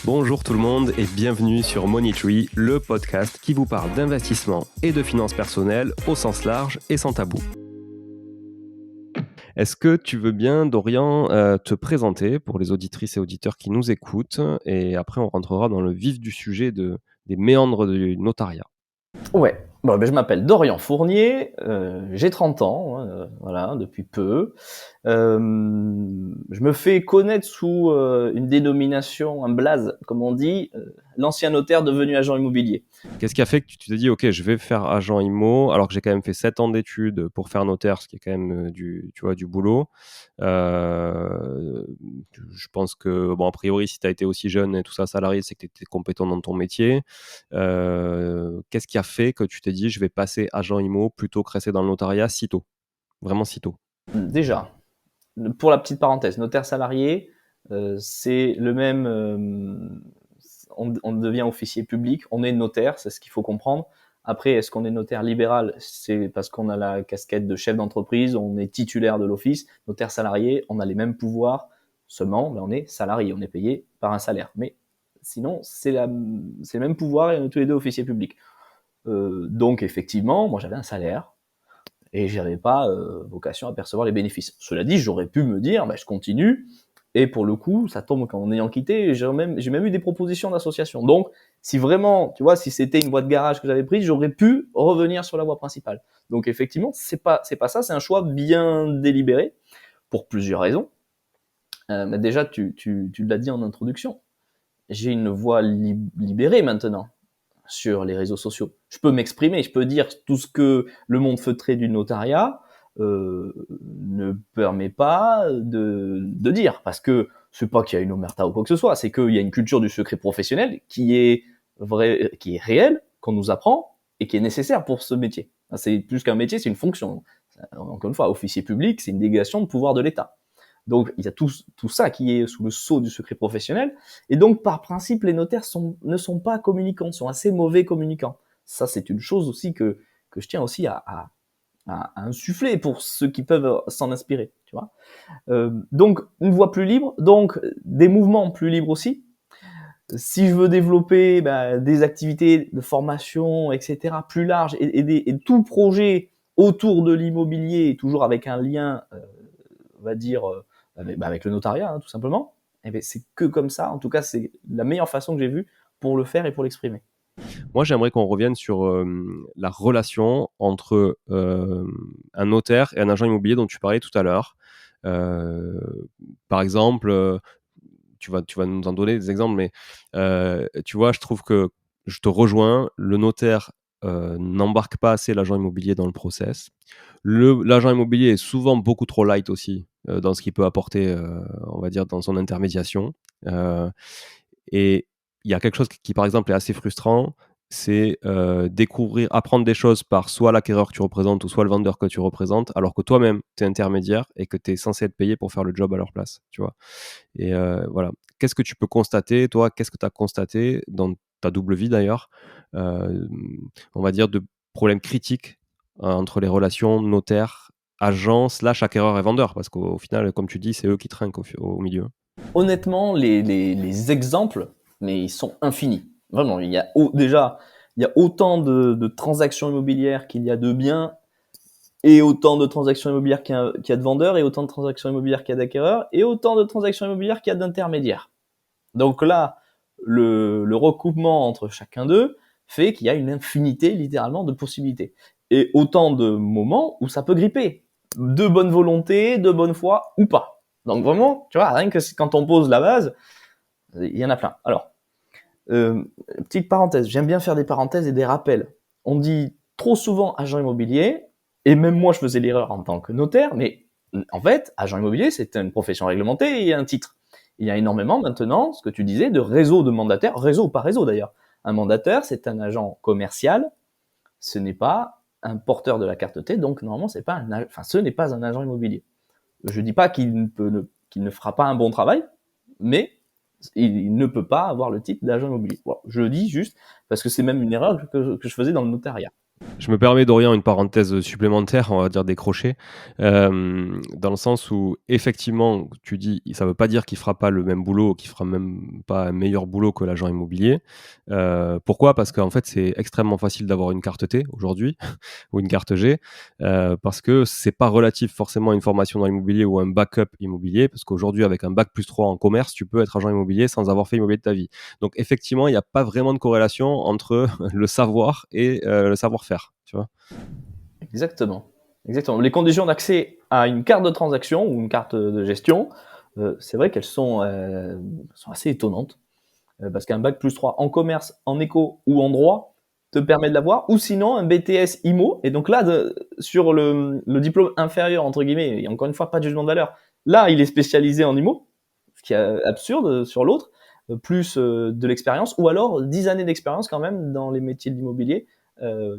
Bonjour tout le monde et bienvenue sur Money Tree, le podcast qui vous parle d'investissement et de finances personnelles au sens large et sans tabou. Est-ce que tu veux bien, Dorian, te présenter pour les auditrices et auditeurs qui nous écoutent et après on rentrera dans le vif du sujet des méandres du notariat. Ouais, je m'appelle Dorian Fournier, j'ai 30 ans, voilà, depuis peu. Je me fais connaître sous une dénomination, un blaze, comme on dit, l'ancien notaire devenu agent immobilier. Qu'est-ce qui a fait que tu t'es dit, ok, je vais faire agent IMO, alors que j'ai quand même fait 7 ans d'études pour faire notaire, ce qui est quand même du boulot. Je pense que, bon, a priori, si tu as été aussi jeune et tout ça, salarié, c'est que tu étais compétent dans ton métier. Qu'est-ce qui a fait que tu t'es dit, je vais passer agent IMO plutôt que rester dans le notariat si tôt? Vraiment si tôt. Déjà, pour la petite parenthèse, notaire salarié, c'est le même. On devient officier public, on est notaire, c'est ce qu'il faut comprendre. Après, est-ce qu'on est notaire libéral? C'est parce qu'on a la casquette de chef d'entreprise, on est titulaire de l'office. Notaire salarié, on a les mêmes pouvoirs, seulement on est salarié, on est payé par un salaire. Mais sinon, c'est le même pouvoir et on est tous les deux officiers publics. Donc effectivement, moi j'avais un salaire et j'avais pas vocation à percevoir les bénéfices. Cela dit, j'aurais pu me dire, je continue. Et pour le coup, ça tombe qu'en ayant quitté, j'ai même eu des propositions d'association. Donc, si vraiment, tu vois, si c'était une voie de garage que j'avais prise, j'aurais pu revenir sur la voie principale. Donc, effectivement, c'est pas ça, c'est un choix bien délibéré pour plusieurs raisons. Mais déjà, tu l'as dit en introduction, j'ai une voie libérée maintenant sur les réseaux sociaux. Je peux m'exprimer, je peux dire tout ce que le monde feutré du notariat ne permet pas de dire, parce que c'est pas qu'il y a une omerta ou quoi que ce soit, c'est qu'il y a une culture du secret professionnel qui est vrai, qui est réelle, qu'on nous apprend et qui est nécessaire pour ce métier. C'est plus qu'un métier, c'est une fonction. Encore une fois, officier public, c'est une délégation de pouvoir de l'État. Donc il y a tout ça qui est sous le sceau du secret professionnel, et donc par principe les notaires ne sont pas communicants, sont assez mauvais communicants. Ça c'est une chose aussi que je tiens aussi à insuffler pour ceux qui peuvent s'en inspirer, tu vois. Donc une voie plus libre, donc des mouvements plus libres aussi. Si je veux développer des activités de formation, etc., plus larges, et tout projet autour de l'immobilier, toujours avec un lien, on va dire, avec le notariat, tout simplement, c'est que comme ça, en tout cas, c'est la meilleure façon que j'ai vue pour le faire et pour l'exprimer. Moi, j'aimerais qu'on revienne sur la relation entre un notaire et un agent immobilier dont tu parlais tout à l'heure. Par exemple, tu vas nous en donner des exemples, mais tu vois, je trouve que je te rejoins, le notaire n'embarque pas assez l'agent immobilier dans le process. L'agent immobilier est souvent beaucoup trop light aussi dans ce qu'il peut apporter, on va dire, dans son intermédiation. Et il y a quelque chose qui, par exemple, est assez frustrant, c'est apprendre des choses par soit l'acquéreur que tu représentes ou soit le vendeur que tu représentes, alors que toi-même, tu es intermédiaire et que tu es censé être payé pour faire le job à leur place, tu vois. Et voilà. Qu'est-ce que tu peux constater, toi, qu'est-ce que tu as constaté dans ta double vie d'ailleurs, on va dire de problèmes critiques entre les relations notaire, agent, / acquéreur et vendeur, parce qu'au final, comme tu dis, c'est eux qui trinquent au milieu. Honnêtement, les exemples, mais ils sont infinis. Vraiment, déjà, il y a autant de transactions immobilières qu'il y a de biens, et autant de transactions immobilières qu'il y a de vendeurs, et autant de transactions immobilières qu'il y a d'acquéreurs, et autant de transactions immobilières qu'il y a d'intermédiaires. Donc là, le recoupement entre chacun d'eux fait qu'il y a une infinité, littéralement, de possibilités. Et autant de moments où ça peut gripper. De bonne volonté, de bonne foi, ou pas. Donc vraiment, tu vois, rien que quand on pose la base, il y en a plein. Alors, petite parenthèse, j'aime bien faire des parenthèses et des rappels. On dit trop souvent agent immobilier, et même moi je faisais l'erreur en tant que notaire, mais en fait, agent immobilier, c'est une profession réglementée et un titre. Il y a énormément maintenant, ce que tu disais, de réseaux de mandataires, réseau ou pas réseau d'ailleurs. Un mandataire, c'est un agent commercial, ce n'est pas un porteur de la carte T, donc normalement ce n'est pas un agent immobilier. Je dis pas qu'il ne fera pas un bon travail, mais il ne peut pas avoir le titre d'agent immobilier. Voilà, je le dis juste parce que c'est même une erreur que je faisais dans le notariat. Je me permets, Dorian, une parenthèse supplémentaire, on va dire décrocher, dans le sens où effectivement, tu dis, ça veut pas dire qu'il fera pas le même boulot, qu'il fera même pas un meilleur boulot que l'agent immobilier. Pourquoi? Parce qu'en fait, c'est extrêmement facile d'avoir une carte T aujourd'hui ou une carte G, parce que c'est pas relatif forcément à une formation dans l'immobilier ou un backup immobilier, parce qu'aujourd'hui, avec un bac+3 en commerce, tu peux être agent immobilier sans avoir fait immobilier de ta vie. Donc effectivement, il n'y a pas vraiment de corrélation entre le savoir et le savoir-faire, tu vois. Exactement. Exactement. Les conditions d'accès à une carte de transaction ou une carte de gestion, c'est vrai qu'elles sont assez étonnantes. Parce qu'un bac+3 en commerce, en éco ou en droit te permet de l'avoir, ou sinon un BTS IMO. Et donc là, sur le diplôme inférieur, entre guillemets, et encore une fois, pas de jugement de valeur, là, il est spécialisé en IMO, ce qui est absurde sur l'autre, plus de l'expérience, ou alors 10 années d'expérience quand même dans les métiers de l'immobilier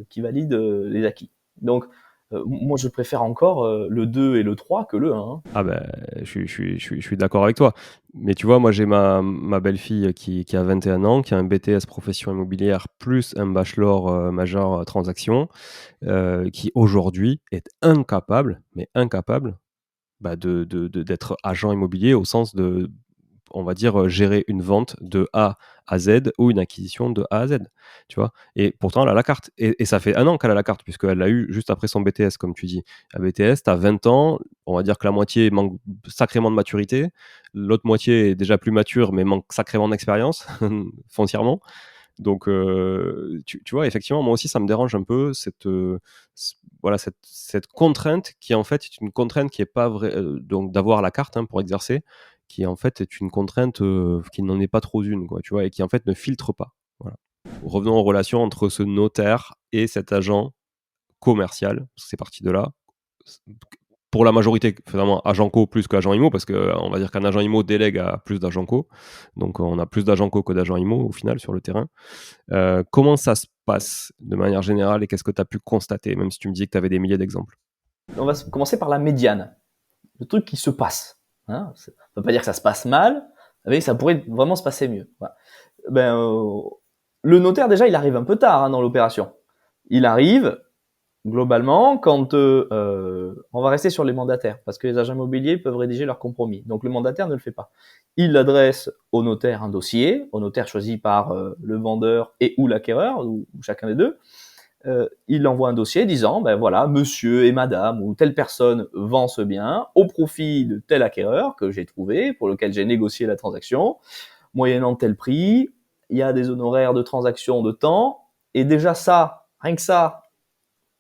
qui valident les acquis. Donc, moi, je préfère encore le 2 et le 3 que le 1. Hein. Ah ben, je suis d'accord avec toi. Mais tu vois, moi j'ai ma belle-fille qui a 21 ans, qui a un BTS profession immobilière plus un bachelor majeur transaction, qui aujourd'hui est incapable, mais incapable, bah, d'être agent immobilier au sens de, on va dire, gérer une vente de A à Z ou une acquisition de A à Z, tu vois? Et pourtant, elle a la carte et ça fait 1 an qu'elle a la carte puisqu'elle l'a eu juste après son BTS, comme tu dis. Un BTS, tu as 20 ans, on va dire que la moitié manque sacrément de maturité, l'autre moitié est déjà plus mature mais manque sacrément d'expérience, foncièrement. Donc, tu vois, effectivement, moi aussi, ça me dérange un peu voilà, cette contrainte qui, en fait, est une contrainte qui est pas vraie, donc d'avoir la carte, hein, pour exercer, qui, en fait, est une contrainte qui n'en est pas trop une, quoi, tu vois, et qui, en fait, ne filtre pas. Voilà. Revenons aux relations entre ce notaire et cet agent commercial, parce que c'est parti de là. Pour la majorité, finalement, agent co plus qu'agent IMO, parce qu'on va dire qu'un agent IMO délègue à plus d'agents co. Donc, on a plus d'agents co que d'agents IMO, au final, sur le terrain. Comment ça se passe de manière générale et qu'est-ce que tu as pu constater, même si tu me disais que tu avais des milliers d'exemples? On va commencer par la médiane, le truc qui se passe. Hein, ça ne veut pas dire que ça se passe mal, mais ça pourrait vraiment se passer mieux. Voilà. Le notaire, déjà, il arrive un peu tard dans l'opération. Il arrive, globalement, quand on va rester sur les mandataires, parce que les agents immobiliers peuvent rédiger leur compromis. Donc le mandataire ne le fait pas. Il adresse au notaire un dossier, au notaire choisi par le vendeur et ou l'acquéreur, ou chacun des deux. Il envoie un dossier disant, ben voilà, monsieur et madame ou telle personne vend ce bien au profit de tel acquéreur que j'ai trouvé, pour lequel j'ai négocié la transaction, moyennant tel prix, il y a des honoraires de transaction de temps, et déjà ça, rien que ça,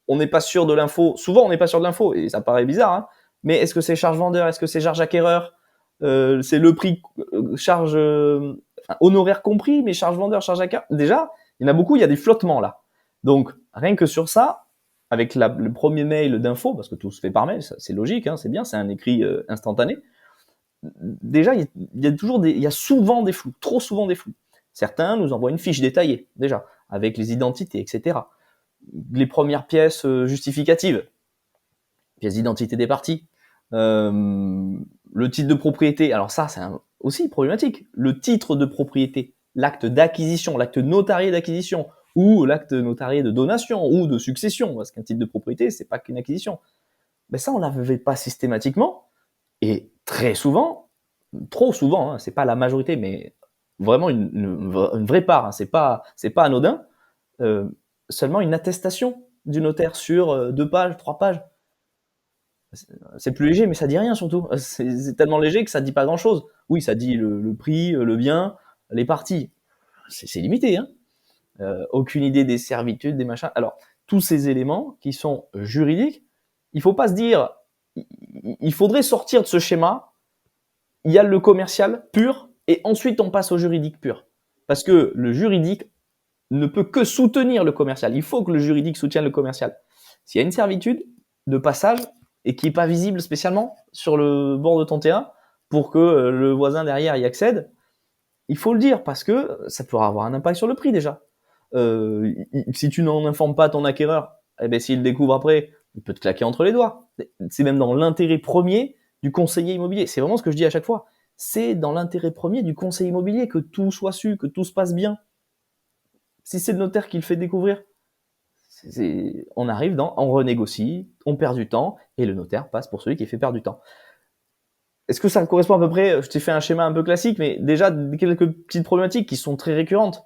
on n'est pas sûr de l'info. Souvent, on n'est pas sûr de l'info, et ça paraît bizarre, hein, mais est-ce que c'est charge vendeur, est-ce que c'est charge acquéreur, c'est le prix, charge, honoraire compris, mais charge vendeur, charge acquéreur. Déjà, il y en a beaucoup, il y a des flottements là. Donc, rien que sur ça, avec le premier mail d'info, parce que tout se fait par mail, c'est logique, hein, c'est bien, c'est un écrit instantané. Déjà, il y a souvent des flous, trop souvent des flous. Certains nous envoient une fiche détaillée, déjà, avec les identités, etc. Les premières pièces justificatives, pièces d'identité des parties, le titre de propriété. Alors ça, c'est aussi problématique. Le titre de propriété, l'acte d'acquisition, l'acte notarié d'acquisition, ou l'acte notarié de donation ou de succession, parce qu'un titre de propriété, c'est pas qu'une acquisition. Mais ça, on l'avait pas systématiquement, et très souvent, trop souvent, hein, c'est pas la majorité, mais vraiment une vraie part, hein, c'est pas anodin, euh, seulement une attestation du notaire sur 2 pages, 3 pages. C'est plus léger, mais ça dit rien surtout. C'est tellement léger que ça dit pas grand chose. Oui, ça dit le prix, le bien, les parties. C'est limité, hein. Aucune idée des servitudes, des machins. Alors, tous ces éléments qui sont juridiques, il faut pas se dire, il faudrait sortir de ce schéma. Il y a le commercial pur et ensuite on passe au juridique pur. Parce que le juridique ne peut que soutenir le commercial. Il faut que le juridique soutienne le commercial. S'il y a une servitude de passage et qui n'est pas visible spécialement sur le bord de ton terrain pour que le voisin derrière y accède, il faut le dire parce que ça pourra avoir un impact sur le prix déjà. Si tu n'en informes pas ton acquéreur, eh ben, s'il le découvre après, il peut te claquer entre les doigts. C'est même dans l'intérêt premier du conseiller immobilier. C'est vraiment ce que je dis à chaque fois. C'est dans l'intérêt premier du conseiller immobilier que tout soit su, que tout se passe bien. Si c'est le notaire qui le fait découvrir, On arrive on renégocie, on perd du temps, et le notaire passe pour celui qui fait perdre du temps. Est-ce que ça correspond à peu près? Je t'ai fait un schéma un peu classique, mais déjà quelques petites problématiques qui sont très récurrentes.